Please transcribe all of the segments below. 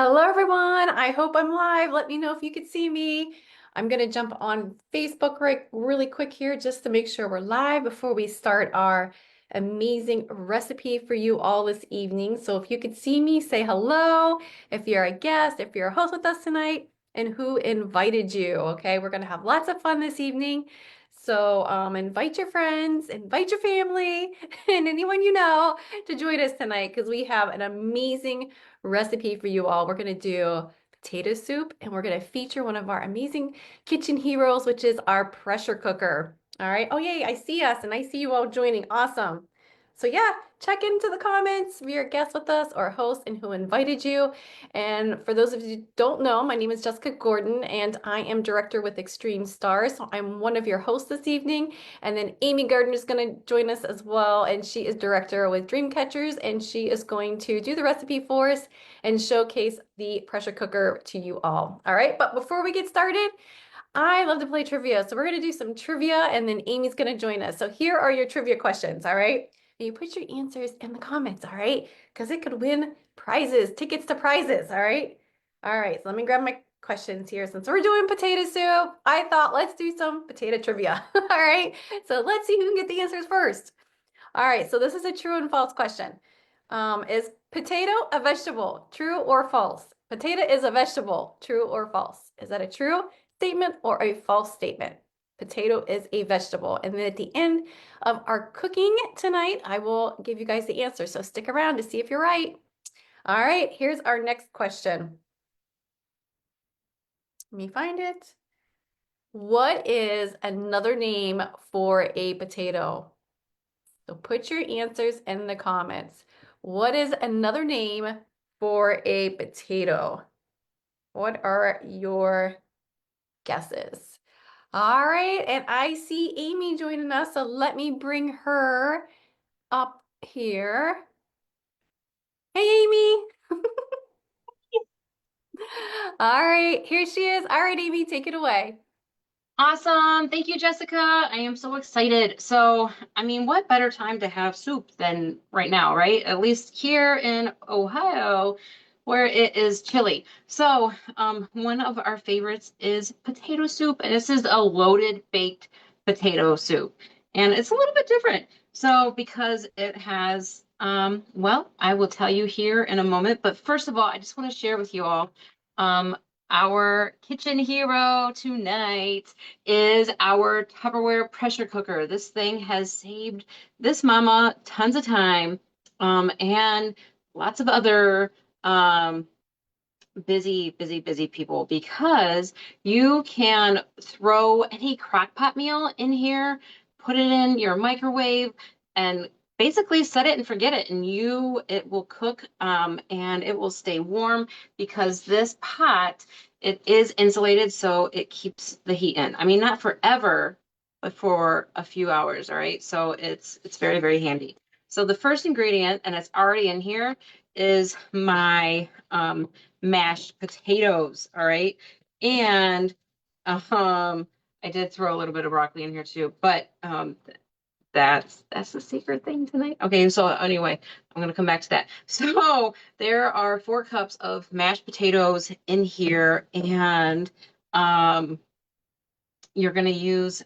Hello, everyone. I hope I'm live. Let me know if you could see me. I'm going to jump on Facebook really quick here just to make sure we're live before we start our amazing recipe for you all this evening. So if you could see me, say hello. If you're a guest, if you're a host with us tonight, and who invited you. Okay, we're going to have lots of fun this evening. So invite your friends, invite your family, and anyone you know to join us tonight because we have an amazing recipe for you all. We're going to do potato soup and we're going to feature one of our amazing kitchen heroes, which is our pressure cooker. All right. Oh, yay. I see us and I see you all joining. Awesome. So yeah, check into the comments if you're a guest with us or a host and who invited you. And for those of you who don't know, my name is Jessica Gordon and I am director with Extreme Stars. So I'm one of your hosts this evening. And then Amy Gardner is going to join us as well. And she is director with Dreamcatchers and she is going to do the recipe for us and showcase the pressure cooker to you all. All right. But before we get started, I love to play trivia. So we're going to do some trivia and then Amy's going to join us. So here are your trivia questions. All right. And you put your answers in the comments. All right. Because it could win prizes, tickets to prizes. All right. All right. So let me grab my questions here. Since we're doing potato soup, I thought let's do some potato trivia. All right. So let's see who can get the answers first. All right. So this is a true and false question. Is potato a vegetable? True or false? Potato is a vegetable. True or false? Is that a true statement or a false statement? Potato is a vegetable. And then at the end of our cooking tonight, I will give you guys the answer. So stick around to see if you're right. All right, here's our next question. Let me find it. What is another name for a potato? So put your answers in the comments. What is another name for a potato? What are your guesses? All right, and I see Amy joining us, so let me bring her up here. Hey, Amy. All right, here she is. All right, Amy, take it away. Awesome. Thank you, Jessica. I am so excited. What better time to have soup than right now, right? At least here in Ohio, where it is chilly. One of our favorites is potato soup, and this is a loaded baked potato soup. And it's a little bit different. Because it has, I will tell you here in a moment. But first of all, I just want to share with you all, um, our kitchen hero tonight is our Tupperware pressure cooker. This thing has saved this mama tons of time, and lots of other um, busy people because you can throw any crock pot meal in here, put it in your microwave, and basically set it and forget it. And it will cook, and it will stay warm because this pot, it is insulated, so it keeps the heat in. I mean, not forever, but for a few hours. All right. So it's very, very handy. So the first ingredient, and it's already in here, is my mashed potatoes. All right. And I did throw a little bit of broccoli in here too, but that's the secret thing tonight. Okay, so anyway, I'm gonna come back to that. So there are 4 cups of mashed potatoes in here, and um you're gonna use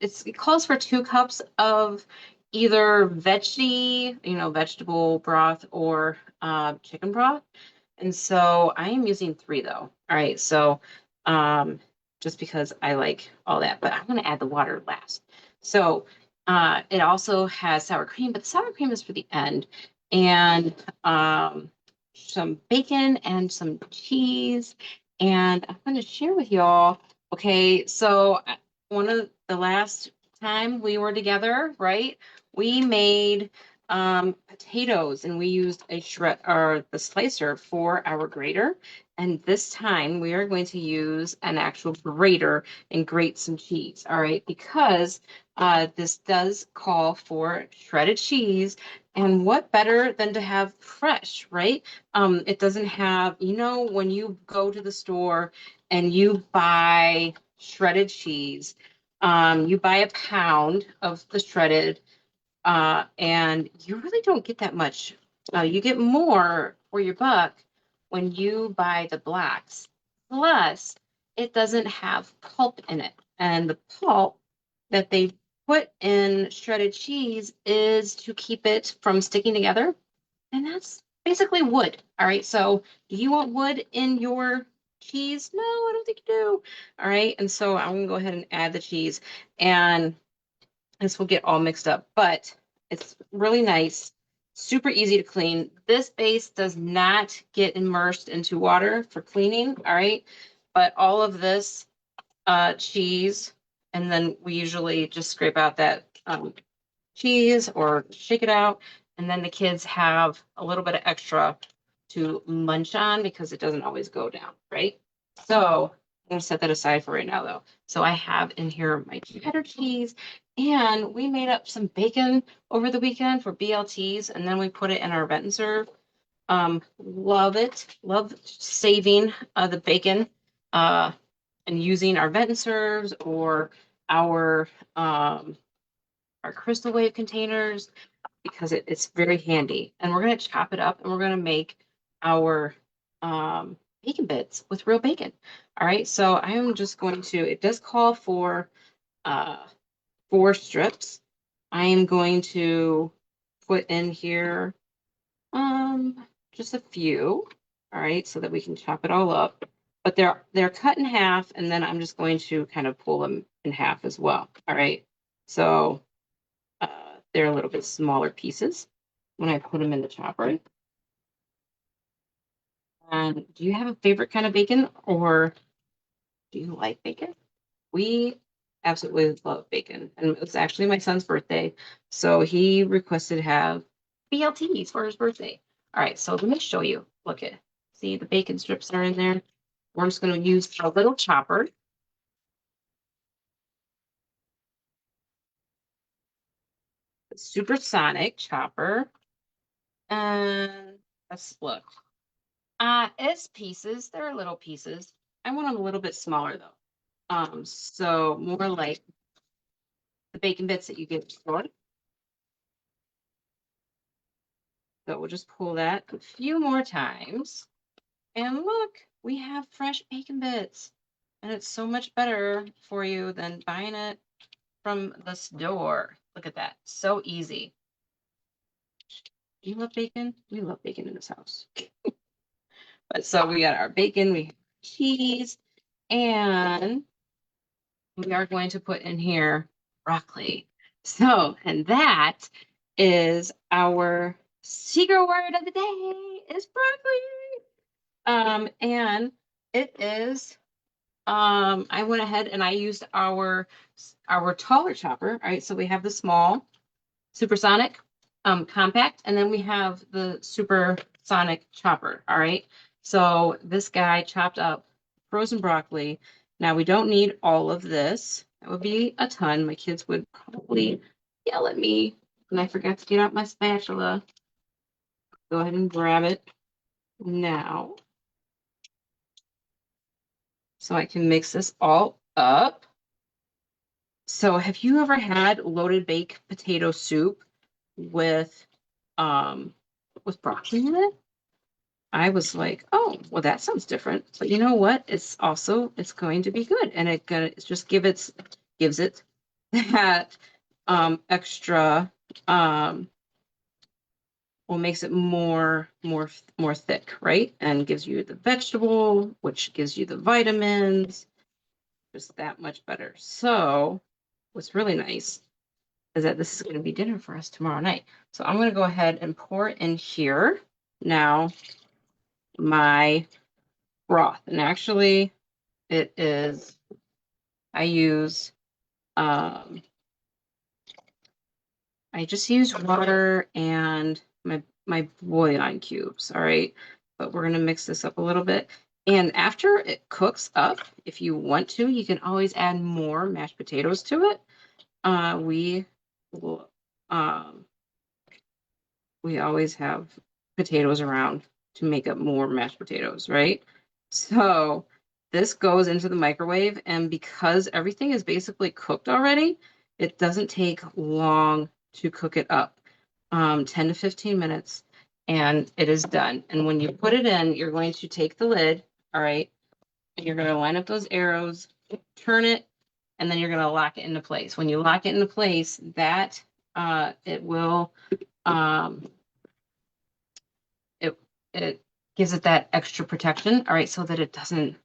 it calls for 2 cups of either vegetable broth or chicken broth. And so I am using 3 though. All right, so um, just because I like all that, but I'm gonna add the water last. So it also has sour cream, but the sour cream is for the end, and some bacon and some cheese. And I'm gonna share with y'all. Okay, so one of the last time we were together, right? We made potatoes and we used a shred or the slicer for our grater. And this time we are going to use an actual grater and grate some cheese. All right, because this does call for shredded cheese. And what better than to have fresh, right? It doesn't have, when you go to the store and you buy shredded cheese, you buy a pound of the shredded, and you really don't get that much. You get more for your buck when you buy the blocks. Plus, it doesn't have pulp in it. And the pulp that they put in shredded cheese is to keep it from sticking together. And that's basically wood. All right. So do you want wood in your cheese? No, I don't think you do. All right. And so I'm going to go ahead and add the cheese, and this will get all mixed up, but it's really nice. Super easy to clean. This base does not get immersed into water for cleaning. All right. But all of this cheese, and then we usually just scrape out that cheese or shake it out. And then the kids have a little bit of extra to munch on because it doesn't always go down, right? So I'm going to set that aside for right now, though. So I have in here my cheddar cheese, and we made up some bacon over the weekend for BLTs, and then we put it in our vent and serve. Love it. Love saving the bacon and using our vent and serves or our Crystal Wave containers because it's very handy. And we're going to chop it up and we're going to make our bacon bits with real bacon. All right. So I am just going to, it does call for 4 strips. I am going to put in here just a few. All right. So that we can chop it all up. But they're cut in half, and then I'm just going to kind of pull them in half as well. All right. So they're a little bit smaller pieces when I put them in the chopper. And do you have a favorite kind of bacon, or do you like bacon? We absolutely love bacon. And it's actually my son's birthday. So he requested to have BLTs for his birthday. All right, so let me show you. Look at, see the bacon strips are in there. We're just going to use a little chopper. The supersonic chopper. And let's look. It's pieces. They're little pieces. I want them a little bit smaller though. So more like the bacon bits that you get stored. So we'll just pull that a few more times. And look, we have fresh bacon bits. And it's so much better for you than buying it from the store. Look at that. So easy. Do you love bacon? We love bacon in this house. But so we got our bacon, we have cheese, and we are going to put in here broccoli. So, and that is our secret word of the day is broccoli. And it is, I went ahead and I used our taller chopper. All right, so we have the small supersonic compact, and then we have the supersonic chopper. All right. So this guy chopped up frozen broccoli. Now we don't need all of this. That would be a ton. My kids would probably yell at me. And I forgot to get out my spatula. Go ahead and grab it now. So I can mix this all up. So have you ever had loaded baked potato soup with broccoli in it? I was like, oh, well, that sounds different. But you know what? It's going to be good. And it just gives it that extra well, makes it more thick, right? And gives you the vegetable, which gives you the vitamins, just that much better. So what's really nice is that this is going to be dinner for us tomorrow night. So I'm going to go ahead and pour in here now my broth. And actually it is, I just use water and my bouillon cubes. All right. But we're going to mix this up a little bit. And after it cooks up, if you want to, you can always add more mashed potatoes to it. We always have potatoes around to make up more mashed potatoes, right? So this goes into the microwave, and because everything is basically cooked already, it doesn't take long to cook it up. 10 to 15 minutes. and it is done. And when you put it in, you're going to take the lid, all right, and you're going to line up those arrows, turn it, and then you're going to lock it into place. When you lock it into place, that it will it it gives it that extra protection, all right, so that it doesn't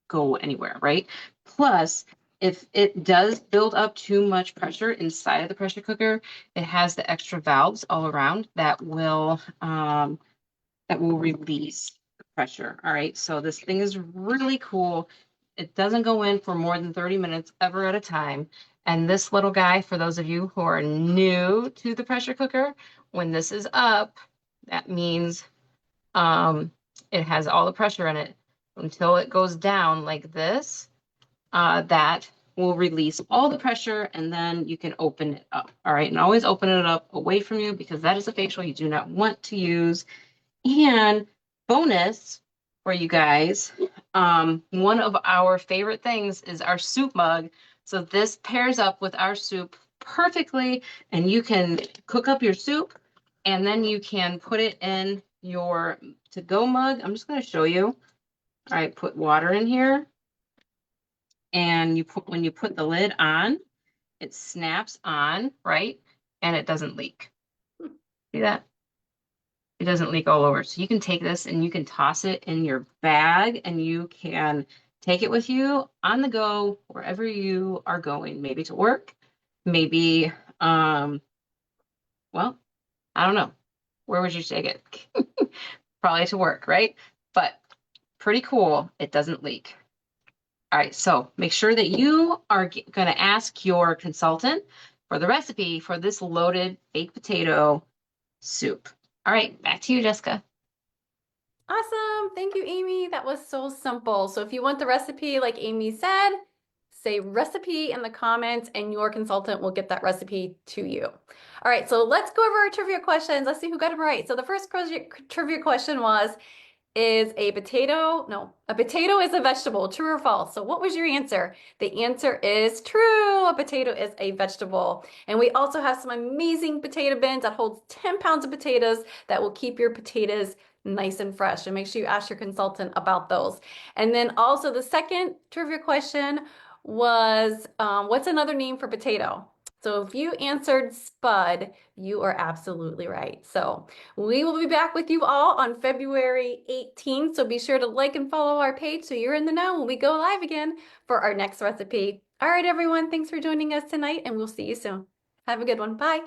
go anywhere, right? Plus, if it does build up too much pressure inside of the pressure cooker, it has the extra valves all around that will release the pressure. All right, so this thing is really cool. It doesn't go in for more than 30 minutes ever at a time. And this little guy, for those of you who are new to the pressure cooker, when this is up, that means it has all the pressure in it until it goes down like this. That will release all the pressure, and then you can open it up. All right, and always open it up away from you because that is a facial you do not want to use. And bonus for you guys, one of our favorite things is our soup mug. So this pairs up with our soup perfectly, and you can cook up your soup, and then you can put it in your to-go mug. I'm just going to show you. All right, put water in here, and when you put the lid on, it snaps on, right? And it doesn't leak. See that? It doesn't leak all over. So you can take this and you can toss it in your bag, and you can take it with you on the go wherever you are going, maybe to work, maybe, well, I don't know. Where would you take it? Probably to work, right? But pretty cool. It doesn't leak. All right, so make sure that you are going to ask your consultant for the recipe for this loaded baked potato soup. All right, back to you, Jessica. Awesome. Thank you, Amy. That was so simple. So if you want the recipe, like Amy said, say recipe in the comments and your consultant will get that recipe to you. All right, so let's go over our trivia questions. Let's see who got them right. So the first trivia question was, is a potato, no, a potato is a vegetable, true or false? So what was your answer? The answer is true. A potato is a vegetable. And we also have some amazing potato bins that holds 10 pounds of potatoes that will keep your potatoes nice and fresh. And make sure you ask your consultant about those. And then also the second trivia question was, what's another name for potato? So if you answered spud, you are absolutely right. So we will be back with you all on February 18th. So be sure to like and follow our page so you're in the know when we go live again for our next recipe. All right, everyone, thanks for joining us tonight, and we'll see you soon. Have a good one. Bye.